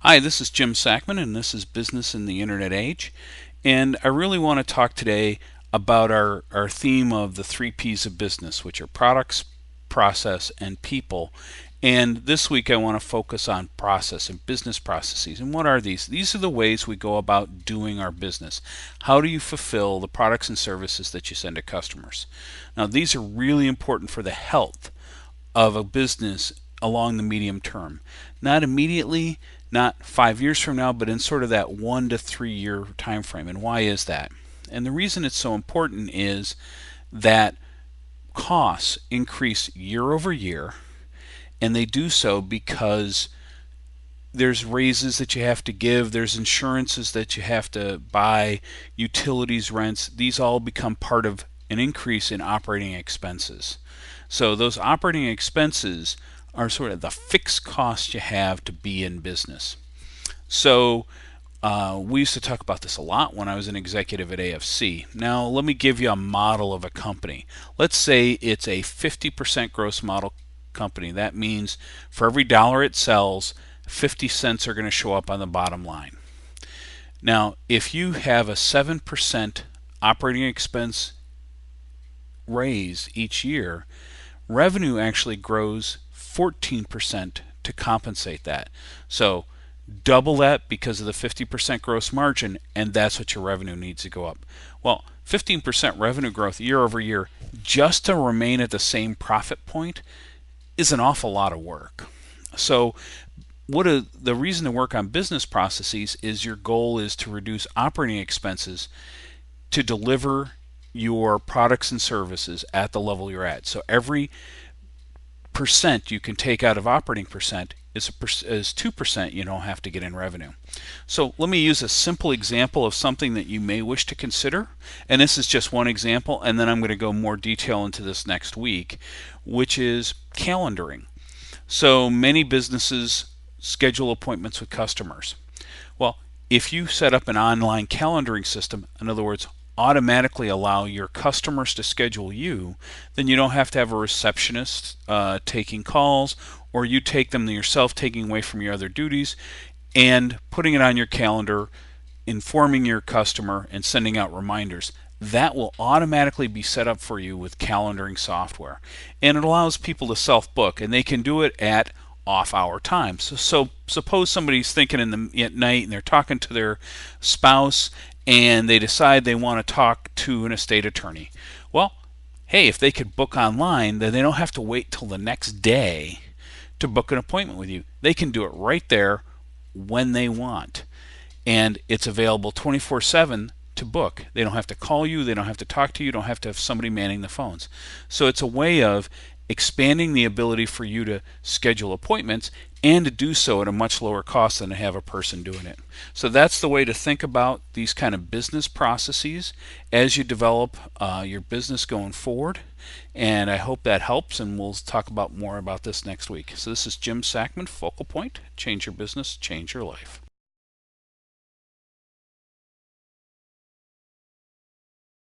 Hi, this is Jim Sackman, and this is Business in the Internet Age. And I really want to talk today about our theme of the three P's of business, which are products, process, and people. And this week I want to focus on process and business processes. And what are these? These are the ways we go about doing our business. How do you fulfill the products and services that you send to customers? Now, these are really important for the health of a business along the medium term. Not immediately, not 5 years from now, but in sort of that 1 to 3 year time frame. And why is that? And the reason it's so important is that costs increase year over year, and they do so because there's raises that you have to give, there's insurances that you have to buy, utilities, rents. These all become part of an increase in operating expenses. So those operating expenses are sort of the fixed costs you have to be in business. So we used to talk about this a lot when I was an executive at AFC. Now let me give you a model of a company. Let's say it's a 50% gross model company. That means for every dollar it sells, 50 cents are going to show up on the bottom line. Now, if you have a 7% operating expense raise each year, revenue actually grows 14% to compensate that. So double that because of the 50% gross margin, and that's what your revenue needs to go up. Well, 15% revenue growth year over year just to remain at the same profit point is an awful lot of work. So the reason to work on business processes is your goal is to reduce operating expenses to deliver your products and services at the level you're at. So every percent you can take out of operating percent is 2% you don't have to get in revenue. So let me use a simple example of something that you may wish to consider. And this is just one example, and then I'm going to go more detail into this next week, which is calendaring. So many businesses schedule appointments with customers. Well, if you set up an online calendaring system, in other words, automatically allow your customers to schedule you, then you don't have to have a receptionist taking calls, or you take them yourself, taking away from your other duties, and putting it on your calendar, informing your customer, and sending out reminders. That will automatically be set up for you with calendaring software. And it allows people to self-book, and they can do it at off-hour times. So suppose somebody's thinking at night and they're talking to their spouse and they decide they want to talk to an estate attorney. Well, hey, if they could book online, then they don't have to wait till the next day to book an appointment with you. They can do it right there when they want. And it's available 24/7 to book. They don't have to call you, they don't have to talk to you, don't have to have somebody manning the phones. So it's a way of expanding the ability for you to schedule appointments and to do so at a much lower cost than to have a person doing it. So that's the way to think about these kind of business processes as you develop your business going forward. And I hope that helps, and we'll talk about more about this next week. So this is Jim Sackman, Focal Point. Change your business, change your life.